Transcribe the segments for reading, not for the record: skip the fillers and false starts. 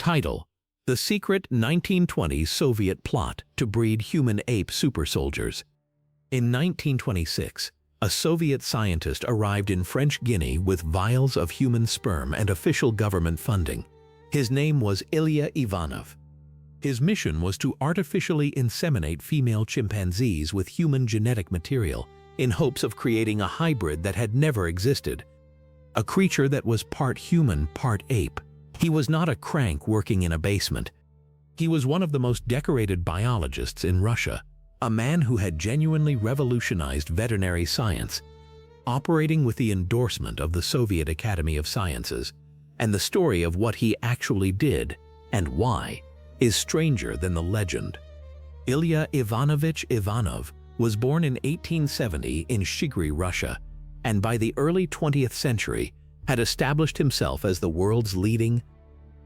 Title: The Secret 1920s Soviet Plot to Breed Human-Ape Super Soldiers. In 1926, a Soviet scientist arrived in French Guinea with vials of human sperm and official government funding. His name was Ilya Ivanov. His mission was to artificially inseminate female chimpanzees with human genetic material in hopes of creating a hybrid that had never existed, a creature that was part human, part ape. He was not a crank working in a basement. He was one of the most decorated biologists in Russia, a man who had genuinely revolutionized veterinary science, operating with the endorsement of the Soviet Academy of Sciences. And the story of what he actually did and why is stranger than the legend. Ilya Ivanovich Ivanov was born in 1870 in Shigri, Russia, and by the early 20th century had established himself as the world's leading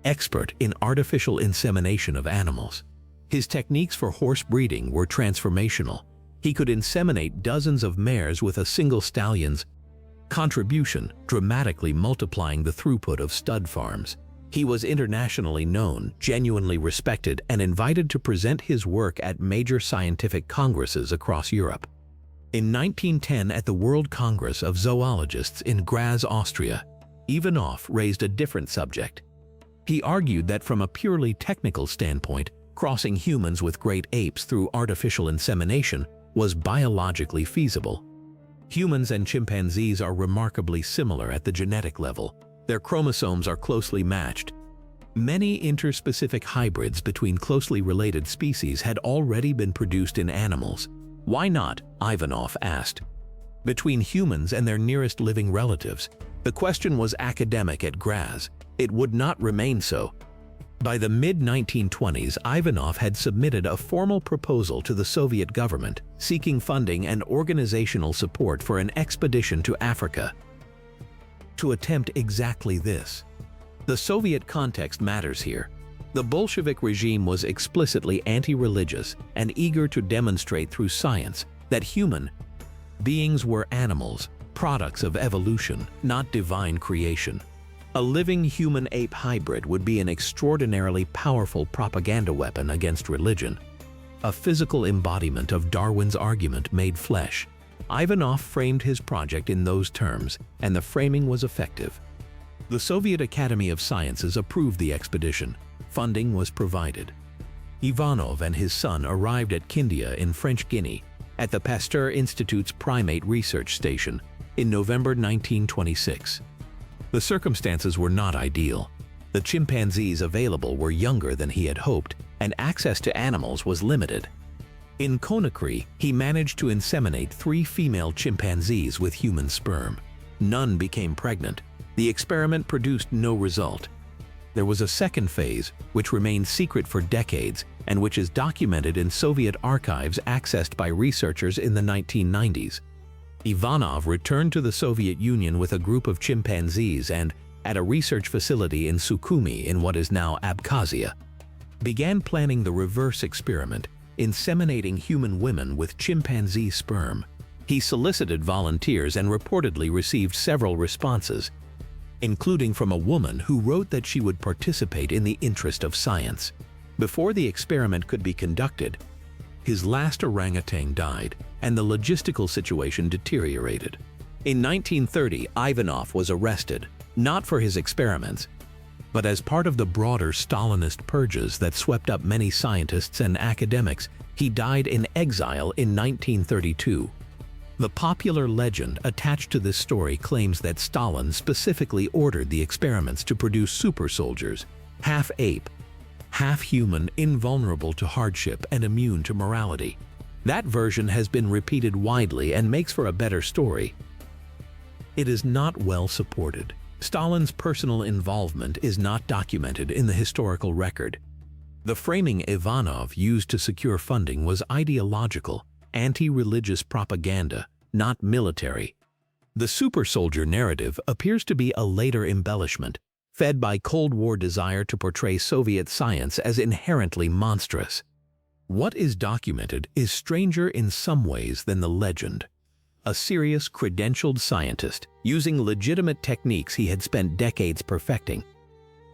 expert in artificial insemination of animals. His techniques for horse breeding were transformational. He could inseminate dozens of mares with a single stallion's contribution, dramatically multiplying the throughput of stud farms. He was internationally known, genuinely respected, and invited to present his work at major scientific congresses across Europe. In 1910, at the World Congress of Zoologists in Graz, Austria, Ivanov raised a different subject. He argued that from a purely technical standpoint, crossing humans with great apes through artificial insemination was biologically feasible. Humans and chimpanzees are remarkably similar at the genetic level. Their chromosomes are closely matched. Many interspecific hybrids between closely related species had already been produced in animals. Why not? Ivanov asked. Between humans and their nearest living relatives, the question was academic at Graz. It would not remain so. By the mid-1920s, Ivanov had submitted a formal proposal to the Soviet government, seeking funding and organizational support for an expedition to Africa to attempt exactly this. The Soviet context matters here. The Bolshevik regime was explicitly anti-religious and eager to demonstrate through science that human beings were animals, products of evolution, not divine creation. A living human-ape hybrid would be an extraordinarily powerful propaganda weapon against religion, a physical embodiment of Darwin's argument made flesh. Ivanov framed his project in those terms, and the framing was effective. The Soviet Academy of Sciences approved the expedition. Funding was provided. Ivanov and his son arrived at Kindia in French Guinea at the Pasteur Institute's primate research station in November 1926. The circumstances were not ideal. The chimpanzees available were younger than he had hoped, and access to animals was limited. In Conakry, he managed to inseminate 3 female chimpanzees with human sperm. None became pregnant. The experiment produced no result. There was a second phase, which remained secret for decades and which is documented in Soviet archives accessed by researchers in the 1990s. Ivanov returned to the Soviet Union with a group of chimpanzees and, at a research facility in Sukhumi in what is now Abkhazia, began planning the reverse experiment, inseminating human women with chimpanzee sperm. He solicited volunteers and reportedly received several responses, including from a woman who wrote that she would participate in the interest of science. Before the experiment could be conducted, his last orangutan died, and the logistical situation deteriorated. In 1930, Ivanov was arrested, not for his experiments, but as part of the broader Stalinist purges that swept up many scientists and academics. He died in exile in 1932. The popular legend attached to this story claims that Stalin specifically ordered the experiments to produce super soldiers, half ape, half human, invulnerable to hardship and immune to morality. That version has been repeated widely and makes for a better story. It is not well supported. Stalin's personal involvement is not documented in the historical record. The framing Ivanov used to secure funding was ideological, anti-religious propaganda, not military. The super soldier narrative appears to be a later embellishment, fed by Cold War desire to portray Soviet science as inherently monstrous. What is documented is stranger in some ways than the legend. A serious, credentialed scientist, using legitimate techniques he had spent decades perfecting,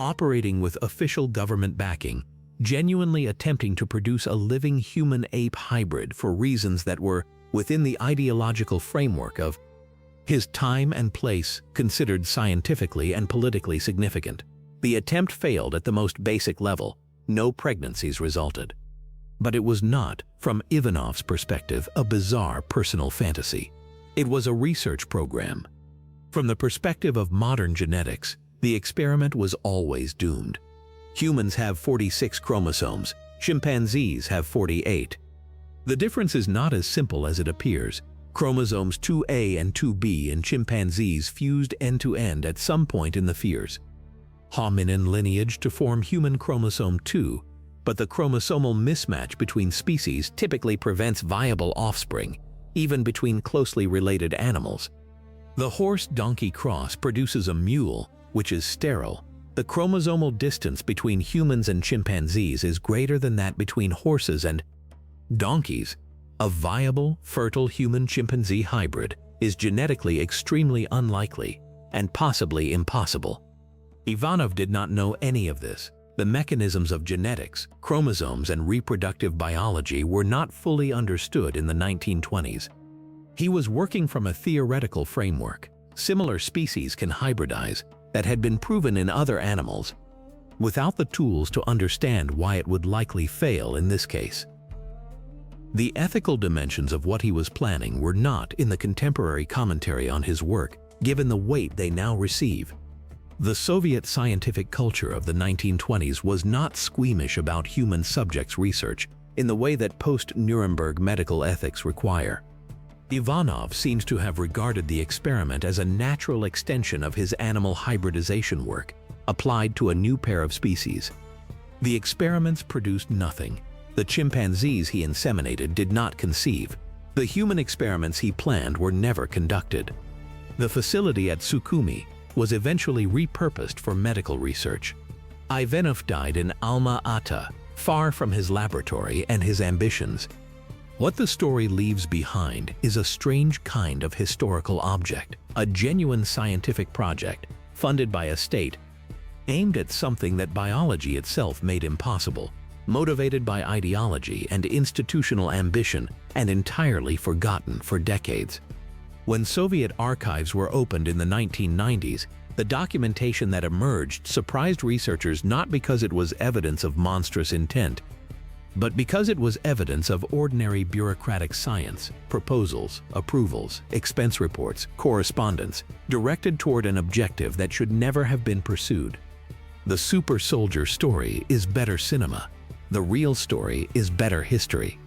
operating with official government backing, genuinely attempting to produce a living human-ape hybrid for reasons that were within the ideological framework of his time and place, considered scientifically and politically significant. The attempt failed at the most basic level. No pregnancies resulted. But it was not, from Ivanov's perspective, a bizarre personal fantasy. It was a research program. From the perspective of modern genetics, the experiment was always doomed. Humans have 46 chromosomes, chimpanzees have 48. The difference is not as simple as it appears. Chromosomes 2A and 2B in chimpanzees fused end-to-end at some point in the hominin lineage to form human chromosome 2, but the chromosomal mismatch between species typically prevents viable offspring, even between closely related animals. The horse-donkey cross produces a mule, which is sterile. The chromosomal distance between humans and chimpanzees is greater than that between horses and donkeys. A viable, fertile human-chimpanzee hybrid is genetically extremely unlikely and possibly impossible. Ivanov did not know any of this. The mechanisms of genetics, chromosomes, and reproductive biology were not fully understood in the 1920s. He was working from a theoretical framework. Similar species can hybridize that had been proven in other animals, without the tools to understand why it would likely fail in this case. The ethical dimensions of what he was planning were not in the contemporary commentary on his work, given the weight they now receive. The Soviet scientific culture of the 1920s was not squeamish about human subjects research in the way that post-Nuremberg medical ethics require. Ivanov seems to have regarded the experiment as a natural extension of his animal hybridization work, applied to a new pair of species. The experiments produced nothing. The chimpanzees he inseminated did not conceive. The human experiments he planned were never conducted. The facility at Sukhumi was eventually repurposed for medical research. Ivanov died in Alma-Ata, far from his laboratory and his ambitions. What the story leaves behind is a strange kind of historical object, a genuine scientific project funded by a state aimed at something that biology itself made impossible, motivated by ideology and institutional ambition, and entirely forgotten for decades. When Soviet archives were opened in the 1990s, the documentation that emerged surprised researchers not because it was evidence of monstrous intent, but because it was evidence of ordinary bureaucratic science, proposals, approvals, expense reports, correspondence, directed toward an objective that should never have been pursued. The super soldier story is better cinema. The real story is better history.